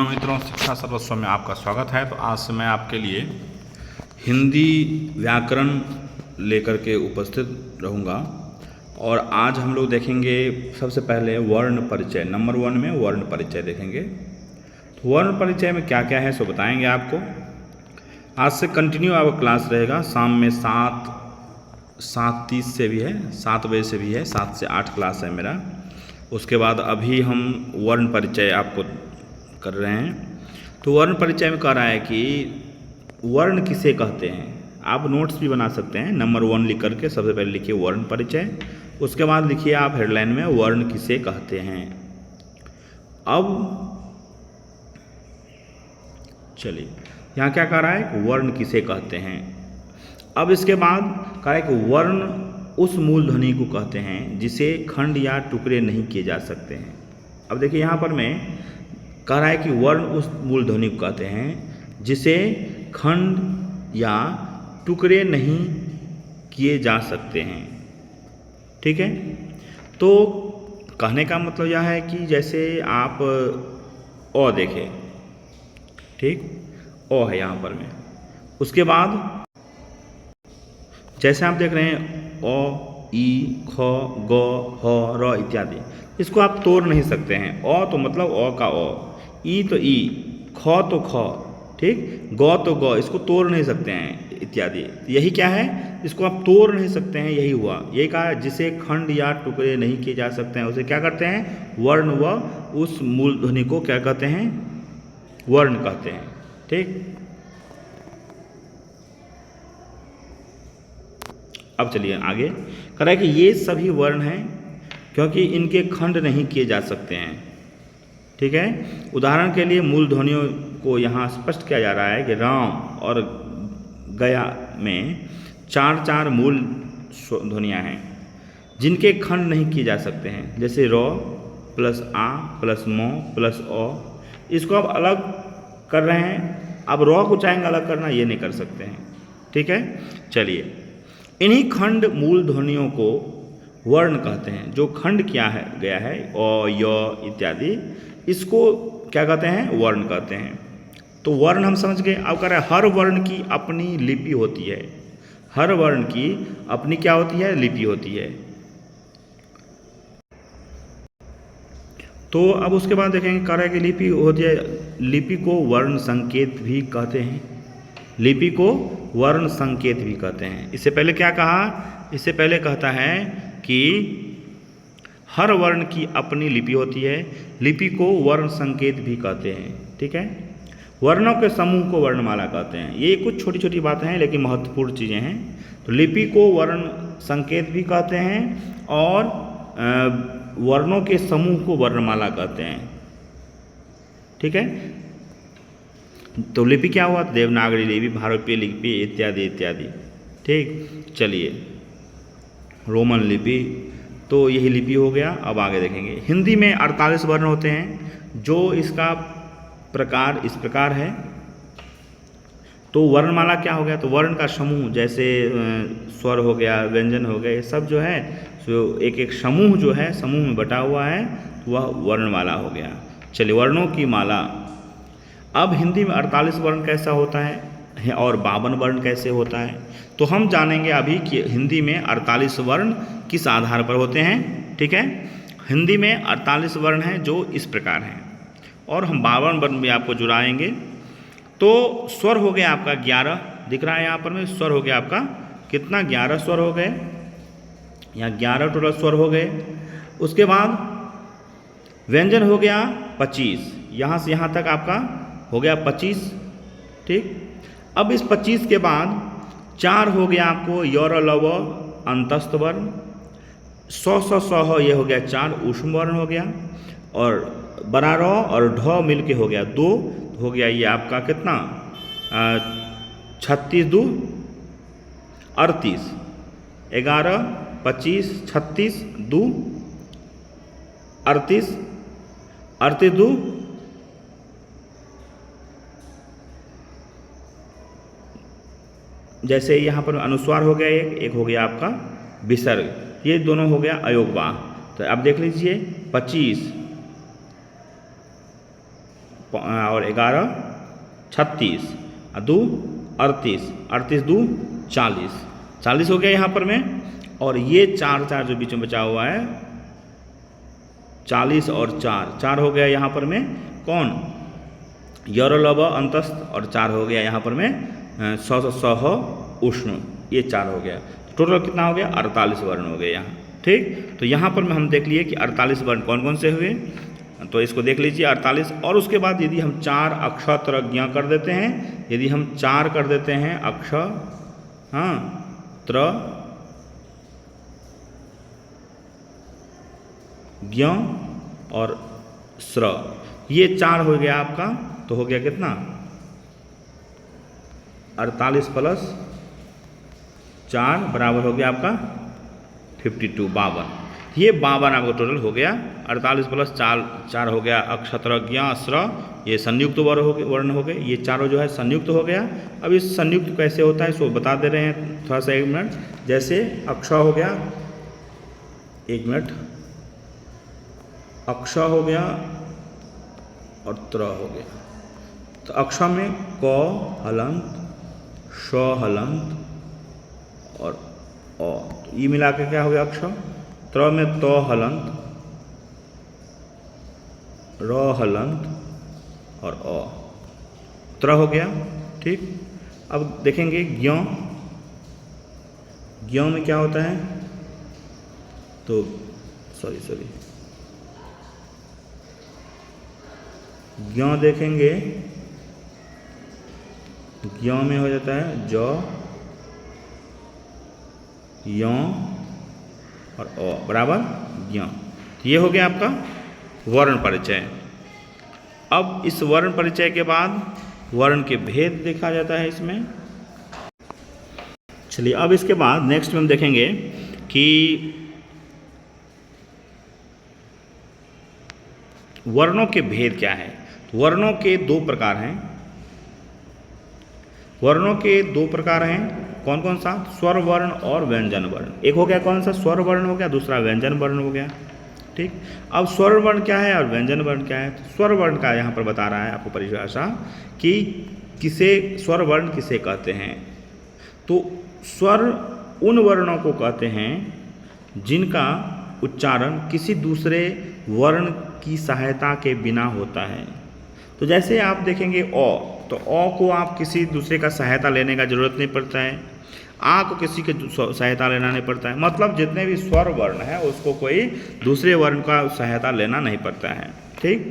मित्रों, शिक्षा सर्वस्व में आपका स्वागत है। तो आज से मैं आपके लिए हिंदी व्याकरण लेकर के उपस्थित रहूँगा। और आज हम लोग देखेंगे सबसे पहले वर्ण परिचय। नंबर 1 में वर्ण परिचय देखेंगे। तो वर्ण परिचय में क्या क्या है सो बताएंगे आपको। आज से कंटिन्यू आपका क्लास रहेगा। शाम में 7:30 से भी है, 7 बजे से भी है, 7 से 8 क्लास है मेरा। उसके बाद अभी हम वर्ण परिचय आपको कर रहे हैं। तो वर्ण परिचय में कह रहा है कि वर्ण किसे कहते हैं। आप नोट्स भी बना सकते हैं। नंबर 1 लिख करके सबसे पहले लिखिए वर्ण परिचय। उसके बाद लिखिए आप हेडलाइन में वर्ण किसे कहते हैं। अब चलिए यहाँ क्या कह रहा है, वर्ण किसे कहते हैं। अब इसके बाद कह रहा है कि वर्ण उस मूल ध्वनि को कहते हैं जिसे खंड या टुकड़े नहीं किए जा सकते हैं। अब देखिए यहाँ पर मैं कह रहा है कि वर्ण उस मूल ध्वनि को कहते हैं जिसे खंड या टुकड़े नहीं किए जा सकते हैं। ठीक है। तो कहने का मतलब यह है कि जैसे आप अ देखें, ठीक, अ है यहाँ पर में। उसके बाद जैसे आप देख रहे हैं अ, ई, ख, ग, ह, र इत्यादि, इसको आप तोड़ नहीं सकते हैं। अ तो मतलब अ का अ, ई तो ई, ख तो ख, ठीक, ग तो ग, इसको तोड़ नहीं सकते हैं इत्यादि। यही क्या है, इसको आप तोड़ नहीं सकते हैं, यही हुआ। यही कहा जिसे खंड या टुकड़े नहीं किए जा सकते हैं उसे क्या करते हैं, वर्ण। व उस मूल ध्वनि को क्या कहते हैं, वर्ण कहते हैं। ठीक। अब चलिए आगे। कह रहा है कि ये सभी वर्ण हैं क्योंकि इनके खंड नहीं किए जा सकते हैं। ठीक है। उदाहरण के लिए मूल ध्वनियों को यहाँ स्पष्ट किया जा रहा है कि राम और गया में 4 मूल ध्वनियाँ हैं जिनके खंड नहीं किए जा सकते हैं। जैसे र प्लस आ प्लस म प्लस अ, इसको आप अलग कर रहे हैं। अब र को चाहेंगे अलग करना, ये नहीं कर सकते हैं। ठीक है। चलिए, इन्हीं खंड मूल ध्वनियों को वर्ण कहते हैं। जो खंड किया है गया है अ, य इत्यादि, इसको क्या कहते हैं, वर्ण कहते हैं। तो वर्ण हम समझ गए। अब कह रहा है हर वर्ण की अपनी लिपि होती है। हर वर्ण की अपनी क्या होती है, लिपि होती है। तो अब उसके बाद देखेंगे, कह रहा है कि लिपि होती है। लिपि को वर्ण संकेत भी कहते हैं। लिपि को वर्ण संकेत भी कहते हैं। इससे पहले क्या कहा, इससे पहले कहता है कि हर वर्ण की अपनी लिपि होती है। लिपि को वर्ण संकेत भी कहते हैं। ठीक है। वर्णों के समूह को वर्णमाला कहते हैं। ये कुछ छोटी छोटी बातें हैं लेकिन महत्वपूर्ण चीज़ें हैं। तो लिपि को वर्ण संकेत भी कहते हैं और वर्णों के समूह को वर्णमाला कहते हैं। ठीक है। तो लिपि क्या हुआ, देवनागरी लिपि, भारतीय लिपि इत्यादि इत्यादि। ठीक। चलिए, रोमन लिपि, तो यही लिपि हो गया। अब आगे देखेंगे। हिंदी में 48 वर्ण होते हैं। जो इसका प्रकार इस प्रकार है। तो वर्णमाला क्या हो गया, तो वर्ण का समूह, जैसे स्वर हो गया, व्यंजन हो गए, ये सब जो है तो एक एक समूह जो है, समूह में बटा हुआ है, वह वर्णमाला हो गया। चलिए, वर्णों की माला। अब हिंदी में 48 वर्ण कैसा होता है और 52 वर्ण कैसे होता है, तो हम जानेंगे अभी कि हिंदी में 48 वर्ण किस आधार पर होते हैं। ठीक है। हिंदी में 48 वर्ण हैं जो इस प्रकार हैं और हम 52 वर्ण भी आपको जुड़ाएंगे। तो स्वर हो गया आपका 11, दिख रहा है यहाँ पर में। स्वर हो गया आपका कितना, 11 स्वर हो गए। यहाँ 11 टोटल स्वर हो गए। उसके बाद व्यंजन हो गया 25, यहाँ से यहाँ तक आपका हो गया 25। ठीक। अब इस 25 के बाद 4 हो गया आपको यर लव अंतस्थ वर्ण, स ये हो गया 4 ऊष्म वर्ण हो गया। और बड़ा र और ढ मिल के हो गया 2, हो गया ये आपका कितना, 36 2 38, 11 25 36 2 38, 38 2 जैसे यहाँ पर अनुस्वार हो गया, एक हो गया आपका विसर्ग, ये दोनों हो गया अयोगवाह। तो आप देख लीजिए 25 और 11 36 और 2 38, 38 2 40, 40 हो गया यहाँ पर में। और ये 4 4 जो बीच में बचा हुआ है 40 और 4 4 हो गया यहाँ पर में कौन यौरलव अंतस्थ, और 4 हो गया यहाँ पर में सह उष्ण, ये 4 हो गया। टोटल कितना हो गया 48 वर्ण हो गए यहाँ। ठीक, तो यहाँ पर में हम देख लिए कि 48 वर्ण कौन कौन से हुए, तो इसको देख लीजिए 48। और उसके बाद यदि हम 4 अक्षत्र ज्ञ कर देते हैं, यदि हम 4 कर देते हैं त्र ज्ञ और स्र, ये 4 हो गया आपका, तो हो गया कितना 48 प्लस 4 बराबर हो गया आपका 52 52। ये 52 आपका टोटल हो गया। 48 प्लस 4 हो गया अक्षत्र ज्ञ स्र, ये संयुक्त वर्ण हो गए, ये चारों जो है संयुक्त हो गया। अब इस संयुक्त कैसे होता है इसको बता दे रहे हैं थोड़ा सा, 1 मिनट। जैसे अक्ष हो गया, 1 मिनट, अक्ष हो गया और त्र हो गया, तो अक्ष में क हलंत, श हलंत और अ, तो ये मिला के क्या हो गया अक्ष। त्र में त हलंत, र हलंत और अ, त्र हो गया। ठीक, अब देखेंगे ज्ञ, ज्ञ में क्या होता है, तो सॉरी ज्ञ देखेंगे, ज्ञ में हो जाता है ज य और अ बराबर ज्ञ। ये हो गया आपका वर्ण परिचय। अब इस वर्ण परिचय के बाद वर्ण के भेद देखा जाता है इसमें। चलिए अब इसके बाद नेक्स्ट में हम देखेंगे कि वर्णों के भेद क्या है। वर्णों के 2 प्रकार हैं। वर्णों के 2 प्रकार हैं, कौन कौन सा, स्वर वर्ण और व्यंजन वर्ण। एक हो गया कौन सा, स्वर वर्ण हो गया, दूसरा व्यंजन वर्ण हो गया। ठीक, अब स्वर वर्ण क्या है और व्यंजन वर्ण क्या है। तो स्वर वर्ण का यहाँ पर बता रहा है आपको परिभाषा कि किसे स्वर वर्ण किसे कहते हैं। तो स्वर उन वर्णों को कहते हैं जिनका उच्चारण किसी दूसरे वर्ण की सहायता के बिना होता है। तो जैसे आप देखेंगे अ, तो अ को आप किसी दूसरे का सहायता लेने का जरूरत नहीं पड़ता है, आ को किसी के सहायता लेना नहीं पड़ता है। मतलब जितने भी स्वर वर्ण है उसको कोई दूसरे वर्ण का सहायता लेना नहीं पड़ता है। ठीक,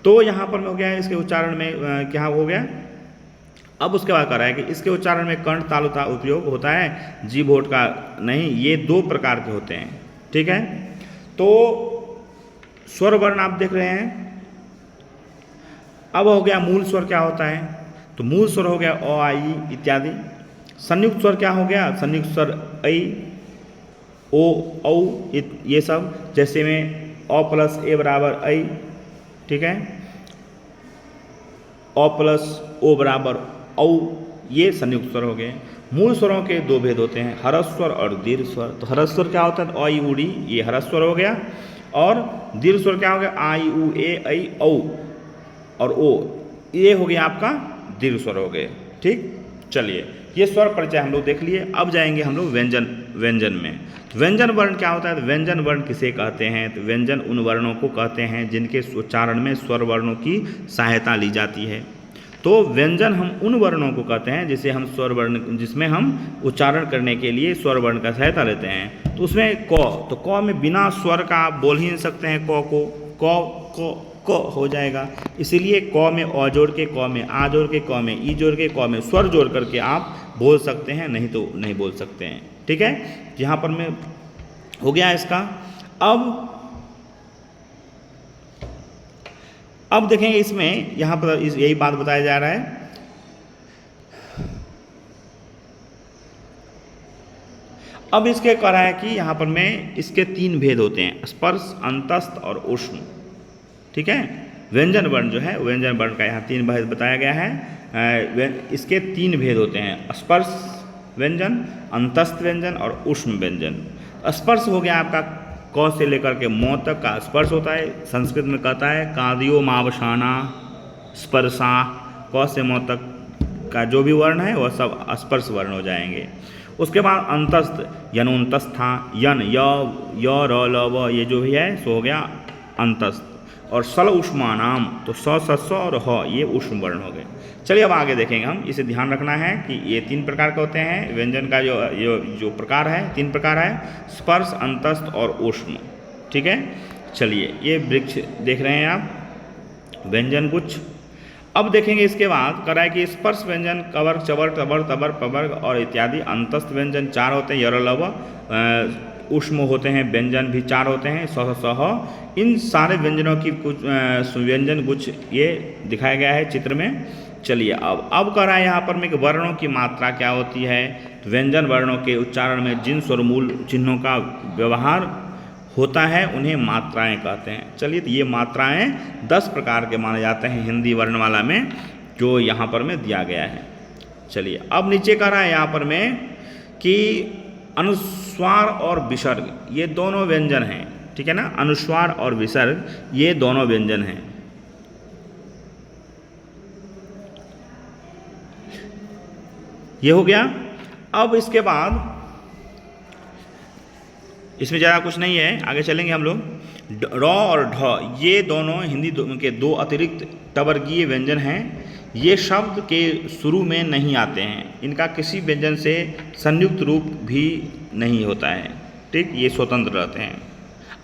तो यहाँ पर हो गया है इसके उच्चारण में क्या हो गया। अब उसके बाद कह रहा है कि इसके उच्चारण में कर्ण तालु का उपयोग होता है, जीभ होठ का नहीं। ये 2 प्रकार के होते हैं। ठीक है, तो स्वर वर्ण आप देख रहे हैं। अब हो गया मूल स्वर क्या होता है, तो मूल स्वर हो गया अ आ इ इत्यादि। संयुक्त स्वर क्या हो गया, संयुक्त स्वर ऐ ओ औ ये सब, जैसे में अ प्लस ए बराबर ऐ। ठीक है, अ प्लस ओ बराबर औ, ये संयुक्त स्वर हो गए। मूल स्वरों के 2 भेद होते हैं, हरस्व स्वर और दीर्घ स्वर। तो हरस्व स्वर क्या होता है, अ इ उ डी, ये हरस्व स्वर हो गया। और दीर्घ स्वर क्या हो गया, आ इ उ ए ऐ औ और ओ, ये हो गया आपका दीर्घ स्वर हो गए। ठीक, चलिए ये स्वर परिचय हम लोग देख लिए। अब जाएंगे हम लोग व्यंजन में। तो व्यंजन वर्ण क्या होता है, तो व्यंजन वर्ण किसे कहते हैं, तो व्यंजन उन वर्णों को कहते हैं जिनके उच्चारण में स्वर वर्णों की सहायता ली जाती है। तो व्यंजन हम उन वर्णों को कहते हैं जिसे हम स्वर वर्ण, जिसमें हम उच्चारण करने के लिए स्वर वर्ण का सहायता लेते हैं। तो उसमें क, तो क में बिना स्वर का आप बोल ही नहीं सकते हैं, क को क हो जाएगा। इसीलिए क में अ जोड़ के, क में आ जोड़ के, क में ई जोड़ के, क में स्वर जोड़ करके आप बोल सकते हैं, नहीं तो नहीं बोल सकते हैं। ठीक है, यहाँ पर में हो गया इसका। अब देखेंगे इसमें, यहाँ पर यही बात बताया जा रहा है। अब इसके कह रहा है कि यहाँ पर में इसके 3 भेद होते हैं, स्पर्श, अंतस्थ और उष्ण। ठीक है, व्यंजन वर्ण जो है, व्यंजन वर्ण का यहाँ 3 भेद बताया गया है। इसके 3 भेद होते हैं, स्पर्श व्यंजन, अंतस्थ व्यंजन और उष्ण व्यंजन। स्पर्श हो गया आपका क से लेकर के म तक का स्पर्श होता है। संस्कृत में कहता है कादियो मावसाना, स्पर्शा, क से म तक का जो भी वर्ण है वह सब स्पर्श वर्ण हो जाएंगे। उसके बाद अंतस्थ, यनोन्तस्था, यन य र ल व ये जो भी है सो हो गया अंतस्थ। और सल उष्मानाम, तो स और ह ये उष्म वर्ण हो गए। चलिए अब आगे देखेंगे हम। इसे ध्यान रखना है कि ये 3 प्रकार के होते हैं व्यंजन का, जो प्रकार है 3 प्रकार है, स्पर्श, अंतस्थ और उष्म। ठीक है, चलिए ये वृक्ष देख रहे हैं आप, व्यंजन गुच्छ। अब देखेंगे इसके बाद कह रहा है कि स्पर्श व्यंजन कवर, चवर, टबर, तबर, पवर्ग और इत्यादि। अंतस्थ व्यंजन 4 होते हैं, यर, लव। उष्म होते हैं व्यंजन भी 4 होते हैं, सह। इन सारे व्यंजनों की कुछ व्यंजन गुच्छ ये दिखाया गया है चित्र में। चलिए अब कह रहा है यहाँ पर में कि वर्णों की मात्रा क्या होती है। तो व्यंजन वर्णों के उच्चारण में जिन स्वरमूल चिन्हों का व्यवहार होता है उन्हें मात्राएं कहते हैं। चलिए तो ये मात्राएं 10 प्रकार के माने जाते हैं हिंदी वर्णमाला में, जो यहाँ पर में दिया गया है। चलिए अब नीचे कह रहा है यहाँ पर में कि अनुस्वार और विसर्ग ये दोनों व्यंजन हैं। ठीक है ना, अनुस्वार और विसर्ग ये दोनों व्यंजन हैं। ये हो गया। अब इसके बाद इसमें ज़्यादा कुछ नहीं है, आगे चलेंगे हम लोग। र और ढ ये दोनों हिंदी के 2 अतिरिक्त टवर्गीय व्यंजन हैं। ये शब्द के शुरू में नहीं आते हैं, इनका किसी व्यंजन से संयुक्त रूप भी नहीं होता है। ठीक, ये स्वतंत्र रहते हैं।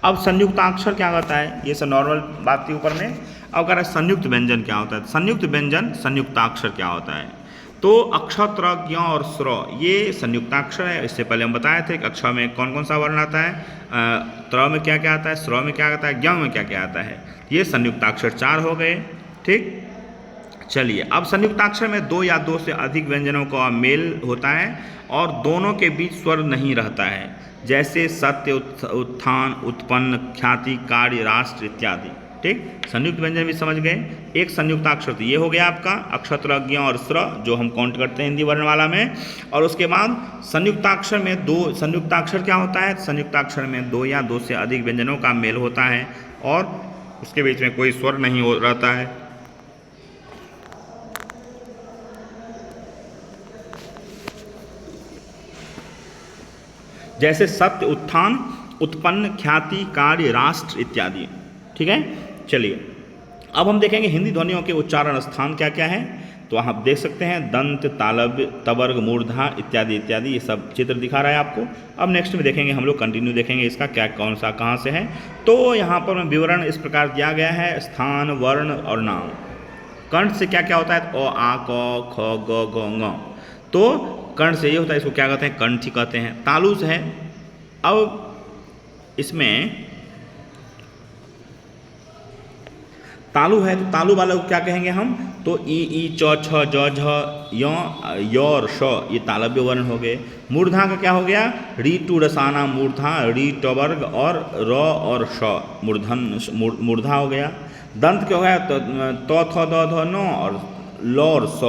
अब संयुक्ताक्षर क्या होता है, ये सब नॉर्मल बात के ऊपर में। अब कह रहा है संयुक्त व्यंजन क्या होता है। संयुक्त व्यंजन संयुक्ताक्षर क्या होता है। तो अक्ष, त्र, ज्ञ और स्र ये संयुक्ताक्षर है। इससे पहले हम बताए थे कि अक्षर में कौन कौन सा वर्ण आता है, त्र में क्या क्या आता है, स्र में क्या आता है, ज्ञ में क्या क्या आता है। ये संयुक्ताक्षर 4 हो गए। ठीक, चलिए अब संयुक्ताक्षर में 2 या 2 से अधिक व्यंजनों का मेल होता है और दोनों के बीच स्वर नहीं रहता है, जैसे सत्य, उत्थान, उत्पन्न, ख्याति, कार्य, राष्ट्र इत्यादि। ठीक, संयुक्त व्यंजन भी समझ गए। एक संयुक्ताक्षर तो ये हो गया आपका अक्षर, ज्ञ और स्र जो हम काउंट करते हैं हिंदी वर्णमाला में। और उसके बाद संयुक्ताक्षर में 2, संयुक्ताक्षर क्या होता है, संयुक्ताक्षर में 2 या 2 से अधिक व्यंजनों का मेल होता है और उसके बीच में कोई स्वर नहीं रहता है। जैसे सत्य, उत्थान, उत्पन्न, ख्याति, कार्य, राष्ट्र इत्यादि। ठीक है, चलिए अब हम देखेंगे हिंदी ध्वनियों के उच्चारण स्थान क्या क्या है। तो आप देख सकते हैं दंत, तालव्य, तवर्ग, मूर्धा इत्यादि इत्यादि, ये सब चित्र दिखा रहा है आपको। अब नेक्स्ट में देखेंगे हम लोग, कंटिन्यू देखेंगे इसका क्या कौन सा कहाँ से है। तो यहाँ पर विवरण इस प्रकार दिया गया है, स्थान, वर्ण और नाम। कंठ से क्या क्या होता है, अ, आ, क, ख, ग, घ, ङ। तो कंठ से ये होता है, इसको क्या कहते हैं, कंठी कहते हैं। तालु से है, अब इसमें तालु है तो तालु वाले को क्या कहेंगे हम, तो ई, च, छ, ज, झ, य और श ये तालव्य वर्ण हो गए। मूर्धा का क्या हो गया, री टू रसाना मूर्धा, री टवर्ग और र और श मूर्धन मूर्धा हो गया। दंत क्या हो गया, तो थ, द, ध, न और ल और स।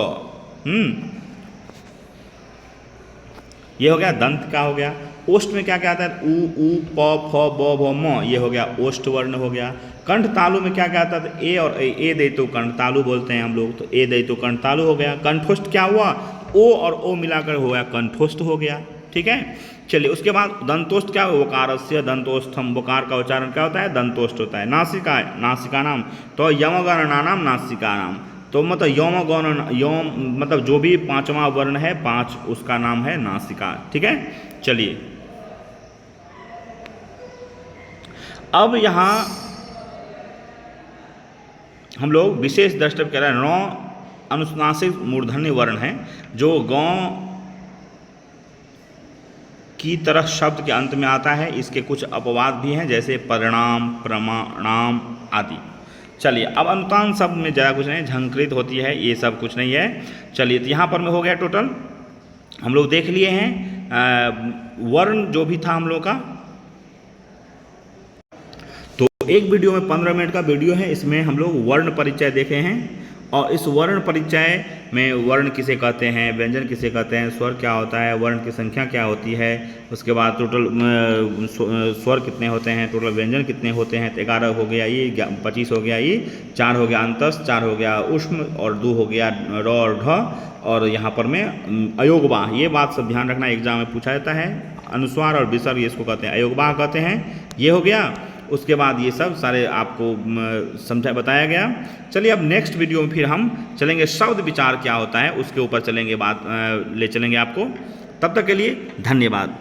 ये हो गया दंत का हो गया। ओष्ठ में क्या क्या आता है, उ, प, फ, ब, भ, म ये हो गया ओष्ठ वर्ण हो गया। कंठ तालु में क्या क्या आता है, ए और ए दे तो कंठ तालु बोलते हैं हम लोग, तो ए दे तो कंठ तालु हो गया। कंठोष्ठ क्या हुआ, ओ और ओ मिलाकर हो गया कंठोष्ठ हो गया। ठीक है, चलिए उसके बाद दंतोष्ठ क्या, वकारस्य दंतोष्ठम, वकार का उच्चारण क्या होता है, दंतोष्ठ होता है। नासिका, नासिका नाम, तो यमगणना नाम नासिका नाम, तो मतलब यम गण, यम मतलब जो भी 5वां वर्ण है 5 उसका नाम है नासिका। ठीक है, चलिए अब यहाँ हम लोग विशेष द्रष्टव्य कह रहे हैं, 9 अनुनासिक मूर्धन्य वर्ण हैं जो गांव की तरह शब्द के अंत में आता है। इसके कुछ अपवाद भी हैं, जैसे परिणाम, प्रमाणाम आदि। चलिए अब अनुतान शब्द में ज़्यादा कुछ नहीं, झंकृत होती है, ये सब कुछ नहीं है। चलिए तो यहाँ पर में हो गया टोटल हम लोग देख लिए हैं वर्ण जो भी था हम लोग का। तो एक वीडियो में 15 मिनट का वीडियो है, इसमें हम लोग वर्ण परिचय देखे हैं और इस वर्ण परिचय में वर्ण किसे कहते हैं, व्यंजन किसे कहते हैं, स्वर क्या होता है, वर्ण की संख्या क्या होती है, उसके बाद टोटल स्वर कितने होते हैं, टोटल व्यंजन कितने होते हैं, 11 हो गया ये, 25 हो गया ये, 4 हो गया अंतस, 4 हो गया ऊष्म और 2 हो गया र और ढ, और यहाँ पर में अयोगवाह। ये बात सब ध्यान रखना, एग्जाम में पूछा जाता है। अनुस्वार और विसर्ग ये इसको कहते हैं, अयोगवाह कहते हैं। ये हो गया। उसके बाद ये सब सारे आपको समझा बताया गया। चलिए अब नेक्स्ट वीडियो में फिर हम चलेंगे शब्द विचार क्या होता है उसके ऊपर चलेंगे, बात ले चलेंगे आपको। तब तक के लिए धन्यवाद।